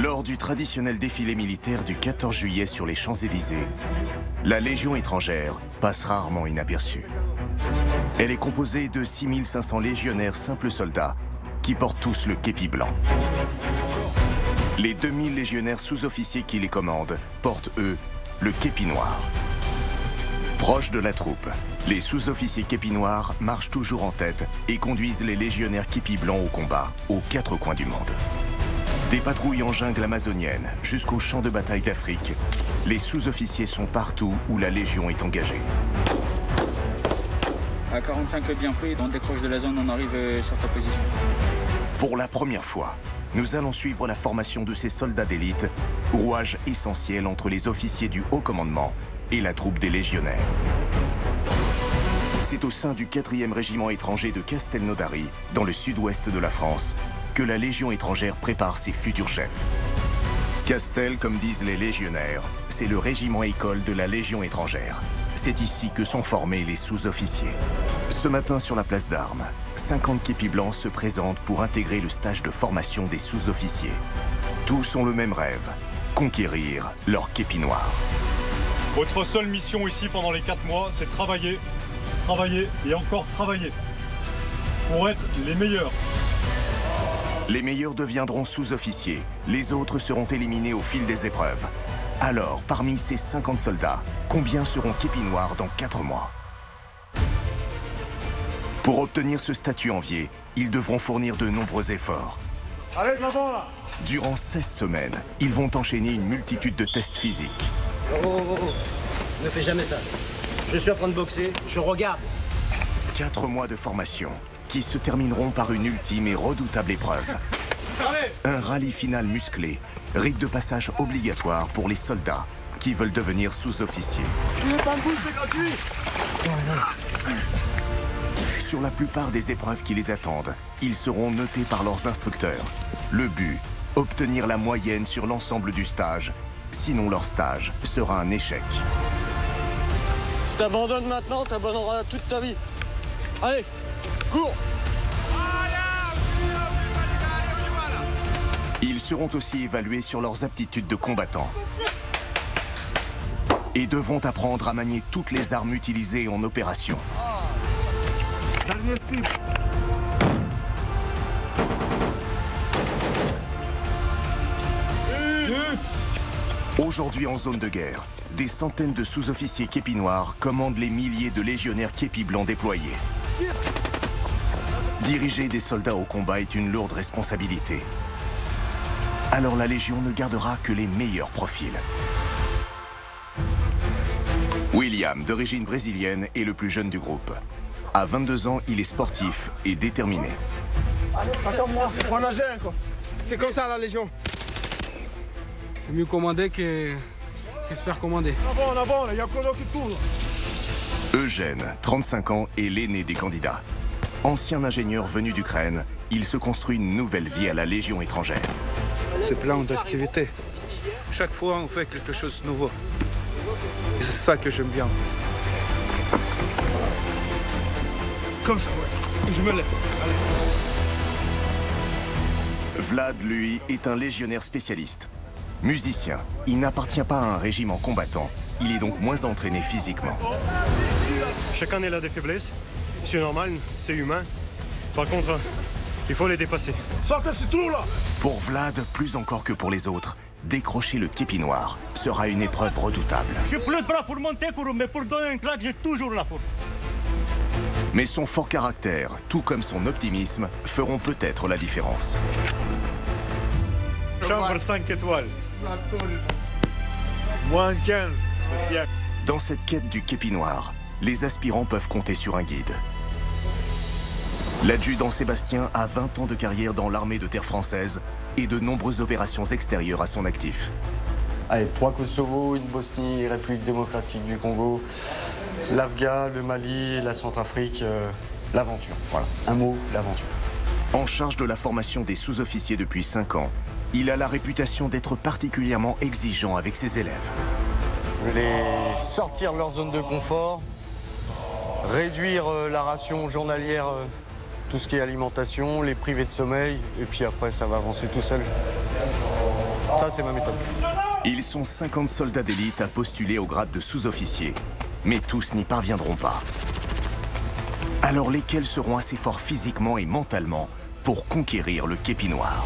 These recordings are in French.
Lors du traditionnel défilé militaire du 14 juillet sur les Champs-Élysées, la Légion étrangère passe rarement inaperçue. Elle est composée de 6500 légionnaires simples soldats qui portent tous le képi blanc. Les 2000 légionnaires sous-officiers qui les commandent portent, eux, le képi noir. Proches de la troupe, les sous-officiers képi noirs marchent toujours en tête et conduisent les légionnaires képi blancs au combat, aux 4 coins du monde. Des patrouilles en jungle amazonienne jusqu'aux champs de bataille d'Afrique, les sous-officiers sont partout où la Légion est engagée. À 45 bien pris, on décroche de la zone, on arrive sur ta position. Pour la première fois, nous allons suivre la formation de ces soldats d'élite, rouage essentiel entre les officiers du haut commandement et la troupe des légionnaires. C'est au sein du 4e régiment étranger de Castelnaudary, dans le sud-ouest de la France, que la Légion étrangère prépare ses futurs chefs. Castel, comme disent les légionnaires, c'est le régiment école de la Légion étrangère. C'est ici que sont formés les sous-officiers. Ce matin, sur la place d'Armes, 50 képis blancs se présentent pour intégrer le stage de formation des sous-officiers. Tous ont le même rêve, conquérir leur képi noir. Votre seule mission ici pendant les 4 mois, c'est travailler, travailler et encore travailler. Pour être les meilleurs. Les meilleurs deviendront sous-officiers, les autres seront éliminés au fil des épreuves. Alors, parmi ces 50 soldats, combien seront képi noirs dans 4 mois? Pour obtenir ce statut envié, ils devront fournir de nombreux efforts. Allez, de l'avant là! Durant 16 semaines, ils vont enchaîner une multitude de tests physiques. Oh. Ne fais jamais ça. Je suis en train de boxer, je regarde. 4 mois de formation, qui se termineront par une ultime et redoutable épreuve. Un rallye final musclé, rite de passage obligatoire pour les soldats qui veulent devenir sous-officiers. Sur la plupart des épreuves qui les attendent, ils seront notés par leurs instructeurs. Le but, obtenir la moyenne sur l'ensemble du stage. Sinon, leur stage sera un échec. Si t'abandonnes maintenant, t'abandonneras toute ta vie. Allez, cours! Ils seront aussi évalués sur leurs aptitudes de combattants et devront apprendre à manier toutes les armes utilisées en opération. Aujourd'hui en zone de guerre, des centaines de sous-officiers képi noirs commandent les milliers de légionnaires képi blancs déployés. Diriger des soldats au combat est une lourde responsabilité. Alors la Légion ne gardera que les meilleurs profils. William, d'origine brésilienne, est le plus jeune du groupe. À 22 ans, il est sportif et déterminé. Faut nager, quoi. C'est comme ça la Légion. C'est mieux commander que se faire commander. En avant, il y a Colo qui court. Eugène, 35 ans, est l'aîné des candidats. Ancien ingénieur venu d'Ukraine, il se construit une nouvelle vie à la Légion étrangère. C'est plein d'activités. Chaque fois, on fait quelque chose de nouveau. Et c'est ça que j'aime bien. Comme ça, ouais. Je me lève. Allez. Vlad, lui, est un légionnaire spécialiste. Musicien, il n'appartient pas à un régiment combattant. Il est donc moins entraîné physiquement. Chacun a des faiblesses. C'est normal, c'est humain. Par contre, il faut les dépasser. Sortez ce trou là! Pour Vlad, plus encore que pour les autres, décrocher le képi noir sera une épreuve redoutable. Je suis plus prêt pour monter, mais pour donner un claque, j'ai toujours la force. Mais son fort caractère, tout comme son optimisme, feront peut-être la différence. Chambre 5 étoiles. Moins 15. Dans cette quête du képi noir, les aspirants peuvent compter sur un guide. L'adjudant Sébastien a 20 ans de carrière dans l'armée de terre française et de nombreuses opérations extérieures à son actif. Allez, 3 Kosovo, une Bosnie, République démocratique du Congo, l'Afghan, le Mali, la Centrafrique, l'aventure. Voilà, un mot, l'aventure. En charge de la formation des sous-officiers depuis 5 ans, il a la réputation d'être particulièrement exigeant avec ses élèves. Je vais les sortir de leur zone de confort, réduire la ration journalière, tout ce qui est alimentation, les priver de sommeil, et puis après ça va avancer tout seul. Ça, c'est ma méthode. Ils sont 50 soldats d'élite à postuler au grade de sous-officier, mais tous n'y parviendront pas. Alors lesquels seront assez forts physiquement et mentalement pour conquérir le képi noir?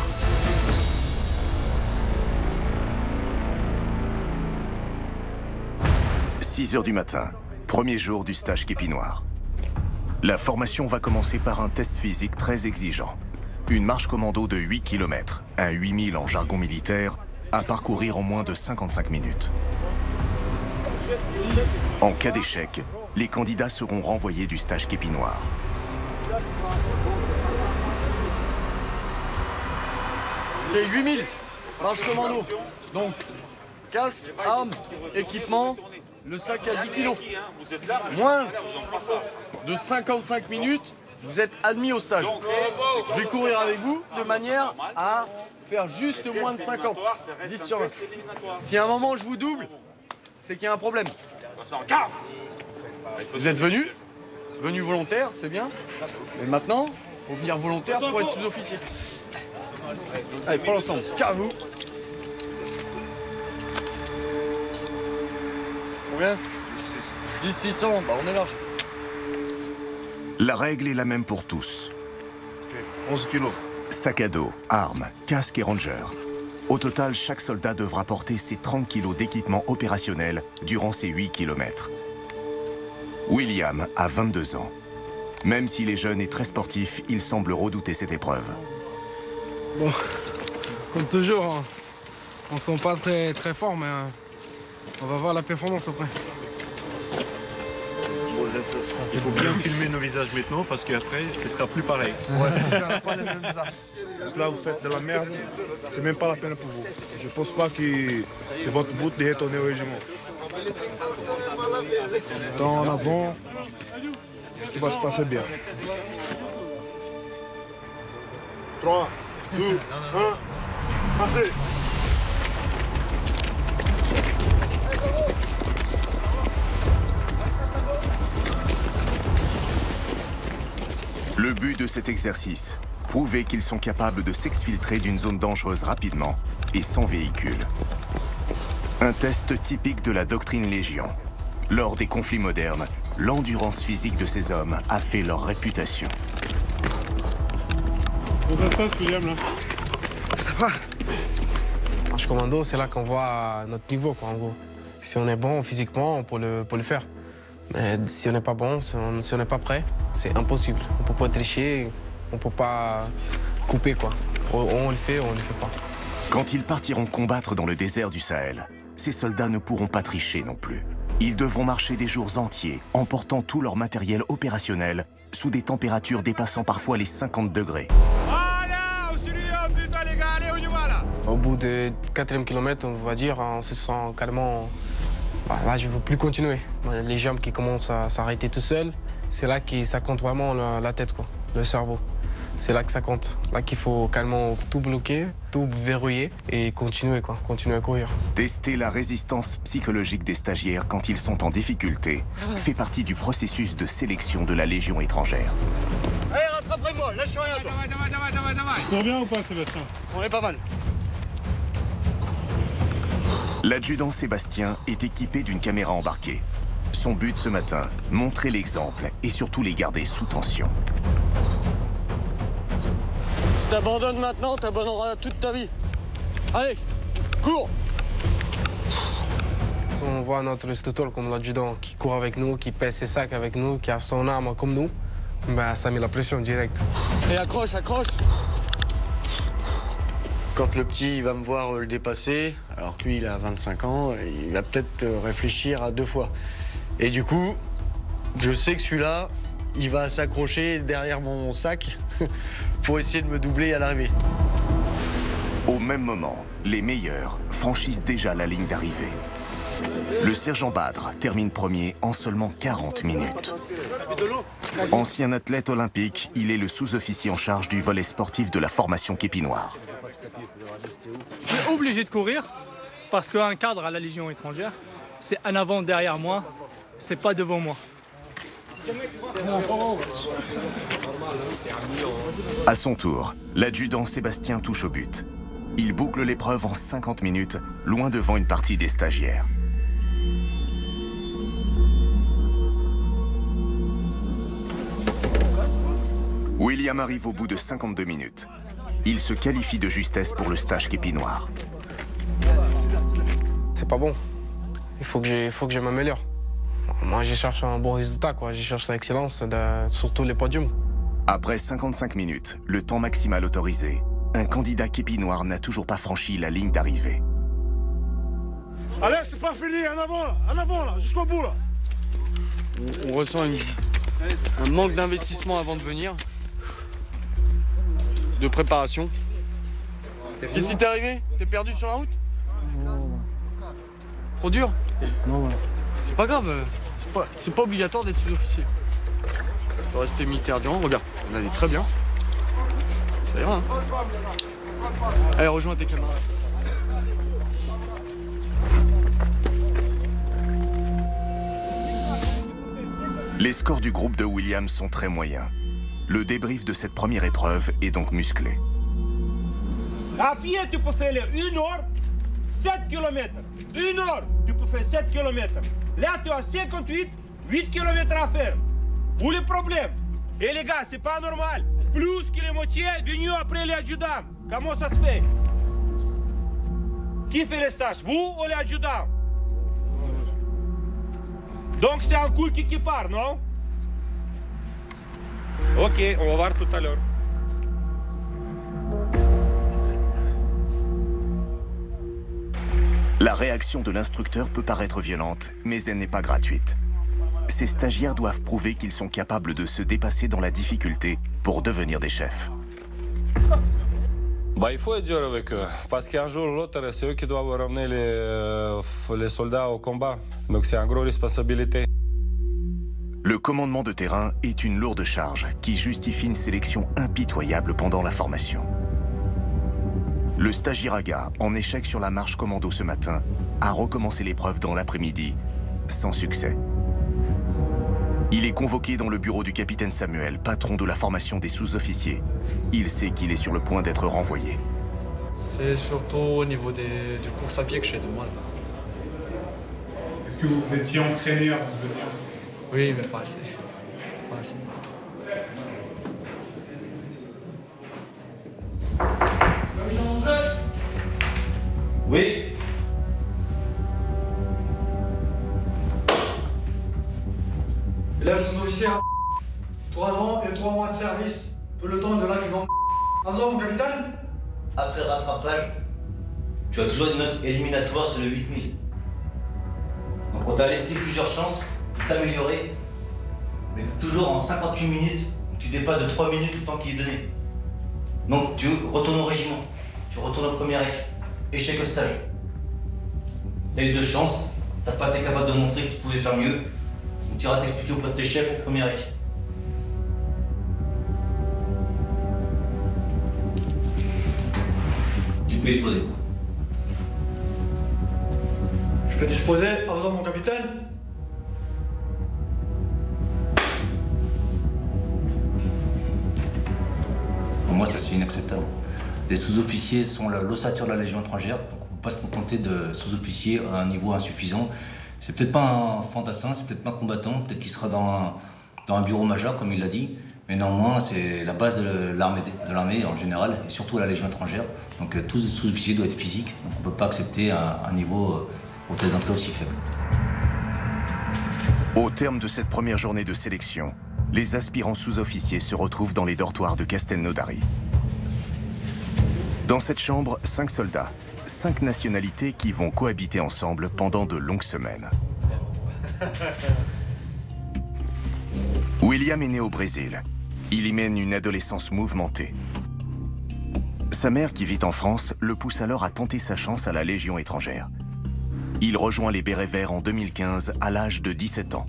« 6 heures du matin, premier jour du stage képi noir. La formation va commencer par un test physique très exigeant. Une marche commando de 8 km, un 8000 en jargon militaire, à parcourir en moins de 55 minutes. En cas d'échec, les candidats seront renvoyés du stage képi noir. Les 8000, marche commando. Donc, casque, armes, équipement, le sac à 10 kilos. Moins de 55 minutes, vous êtes admis au stage. Je vais courir avec vous de manière à faire juste moins de 50, 10 sur 20. Si à un moment je vous double, c'est qu'il y a un problème. Vous êtes venu volontaire, c'est bien. Mais maintenant, il faut venir volontaire pour être sous-officier. Allez, prends l'ensemble, car vous. Combien 10 600, bah on est large. La règle est la même pour tous. 11 kilos. Sac à dos, armes, casque et ranger. Au total, chaque soldat devra porter ses 30 kilos d'équipement opérationnel durant ses 8 km. William a 22 ans. Même s'il est jeune et très sportif, il semble redouter cette épreuve. Bon, comme toujours, hein, on ne sent pas très fort, mais on va voir la performance après. Il faut bien filmer nos visages maintenant parce qu'après, ce sera plus pareil. Ouais, pas les mêmes visages. Parce que là, vous faites de la merde, c'est même pas la peine pour vous. Je pense pas que c'est votre but de retourner au régiment. Dans en avant, tout va se passer bien. 3, 2, 1, partez! Le but de cet exercice, prouver qu'ils sont capables de s'exfiltrer d'une zone dangereuse rapidement et sans véhicule. Un test typique de la doctrine Légion. Lors des conflits modernes, l'endurance physique de ces hommes a fait leur réputation. Comment ça se passe, William, là? Ça va. Marche commando, c'est là qu'on voit notre niveau, quoi, en gros. Si on est bon physiquement, on peut le faire. Mais si on n'est pas bon, si on n'est pas prêt, c'est impossible. On ne peut pas tricher, on ne peut pas couper, quoi. On le fait ou on ne le fait pas. Quand ils partiront combattre dans le désert du Sahel, ces soldats ne pourront pas tricher non plus. Ils devront marcher des jours entiers, emportant tout leur matériel opérationnel, sous des températures dépassant parfois les 50 degrés. Au bout du 4e kilomètre, on va dire, on se sent carrément... Bah, là, je ne veux plus continuer. Les jambes qui commencent à s'arrêter tout seules, c'est là que ça compte vraiment la tête, quoi, le cerveau. C'est là que ça compte. Là qu'il faut carrément tout bloquer, tout verrouiller et continuer, quoi, continuer à courir. Tester la résistance psychologique des stagiaires quand ils sont en difficulté fait partie du processus de sélection de la Légion étrangère. Allez, rattrapez-moi, lâche rien, toi. Tu bien ou pas, Sébastien? On est pas mal. L'adjudant Sébastien est équipé d'une caméra embarquée. Son but ce matin, montrer l'exemple et surtout les garder sous tension. Si t'abandonnes maintenant, t'abandonneras toute ta vie. Allez, cours! On voit notre instructeur comme l'adjudant qui court avec nous, qui pèse ses sacs avec nous, qui a son arme comme nous, ben, ça met la pression directe. Et accroche, accroche! Quand le petit va me voir le dépasser, alors que lui il a 25 ans, il va peut-être réfléchir à 2 fois. Et du coup, je sais que celui-là, il va s'accrocher derrière mon sac pour essayer de me doubler à l'arrivée. Au même moment, les meilleurs franchissent déjà la ligne d'arrivée. Le sergent Badre termine premier en seulement 40 minutes. Ancien athlète olympique, il est le sous-officier en charge du volet sportif de la formation képi noir. Je suis obligé de courir parce qu'un cadre à la Légion étrangère, c'est en avant derrière moi, c'est pas devant moi. À son tour, l'adjudant Sébastien touche au but. Il boucle l'épreuve en 50 minutes, loin devant une partie des stagiaires. William arrive au bout de 52 minutes. Il se qualifie de justesse pour le stage képi noir. C'est pas bon. Il faut que je m'améliore. Moi, je cherche un bon résultat, quoi. Je cherche l'excellence, surtout les podiums. Après 55 minutes, le temps maximal autorisé, un candidat képi noir n'a toujours pas franchi la ligne d'arrivée. Allez, c'est pas fini, en avant là, jusqu'au bout là. On ressent un manque d'investissement avant de venir, de préparation. Qu'est-ce qui t'est arrivé? T'es perdu sur la route? Trop dur? Non. C'est pas grave, c'est pas obligatoire d'être sous-officier. Tu peux rester militaire durant, regarde, on allait très bien. Ça ira, hein. Allez, rejoins tes camarades. Les scores du groupe de William sont très moyens. Le débrief de cette première épreuve est donc musclé. À pied, tu peux faire 1 heure, 7 km. 1 heure, tu peux faire 7 km. Là, tu as 58, 8 km à faire. Où le problème? Et les gars, c'est pas normal. Plus que les moitiés venus après les adjudants. Comment ça se fait? Qui fait les stages, vous ou les adjudants? Donc c'est un coup qui part, non? Ok, on va voir tout à l'heure. La réaction de l'instructeur peut paraître violente, mais elle n'est pas gratuite. Ces stagiaires doivent prouver qu'ils sont capables de se dépasser dans la difficulté pour devenir des chefs. Bah, il faut être dur avec eux, parce qu'un jour ou l'autre, c'est eux qui doivent ramener les soldats au combat. Donc c'est une grosse responsabilité. Le commandement de terrain est une lourde charge qui justifie une sélection impitoyable pendant la formation. Le stagiaire Aga, en échec sur la marche commando ce matin, a recommencé l'épreuve dans l'après-midi, sans succès. Il est convoqué dans le bureau du capitaine Samuel, patron de la formation des sous-officiers. Il sait qu'il est sur le point d'être renvoyé. C'est surtout au niveau du course à pied que j'ai de mal. Est-ce que vous étiez entraîné avant de venir? Oui, mais pas assez. Pas assez. Oui. Élève sous-officier, 3 ans et 3 mois de service. Peloton de l'adjudant. Azor, mon capitaine? Après rattrapage, tu as toujours une note éliminatoire sur le 8000. Donc on t'a laissé plusieurs chances de t'améliorer, mais toujours en 58 minutes, tu dépasses de 3 minutes le temps qui est donné. Donc tu retournes au régiment, tu retournes au premier rec, échec au stage. Tu as eu 2 chances, t'as pas été capable de montrer que tu pouvais faire mieux, donc tu iras t'expliquer auprès de tes chefs au premier rec. Tu peux exposer. Je peux disposer, Azor, mon capitaine? Pour moi, ça c'est inacceptable. Les sous-officiers sont l'ossature de la Légion étrangère, donc on ne peut pas se contenter de sous-officiers à un niveau insuffisant. C'est peut-être pas un fantassin, c'est peut-être pas un combattant, peut-être qu'il sera dans un bureau major, comme il l'a dit, mais néanmoins, c'est la base de l'armée en général, et surtout à la Légion étrangère. Donc tous les sous-officiers doivent être physiques, donc on ne peut pas accepter un niveau aux telles entrées aussi faible. Au terme de cette première journée de sélection, les aspirants sous-officiers se retrouvent dans les dortoirs de Castelnaudary. Dans cette chambre, 5 soldats, 5 nationalités qui vont cohabiter ensemble pendant de longues semaines. William est né au Brésil. Il y mène une adolescence mouvementée. Sa mère, qui vit en France, le pousse alors à tenter sa chance à la Légion étrangère. Il rejoint les Bérets Verts en 2015 à l'âge de 17 ans.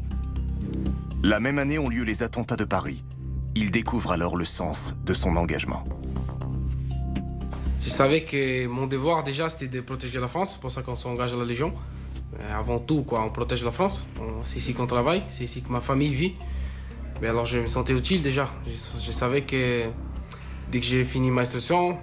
La même année ont lieu les attentats de Paris. Il découvre alors le sens de son engagement. Je savais que mon devoir déjà c'était de protéger la France, c'est pour ça qu'on s'engage à la Légion. Avant tout, quoi, on protège la France, c'est ici qu'on travaille, c'est ici que ma famille vit. Mais alors je me sentais utile déjà, je savais que dès que j'ai fini ma instruction,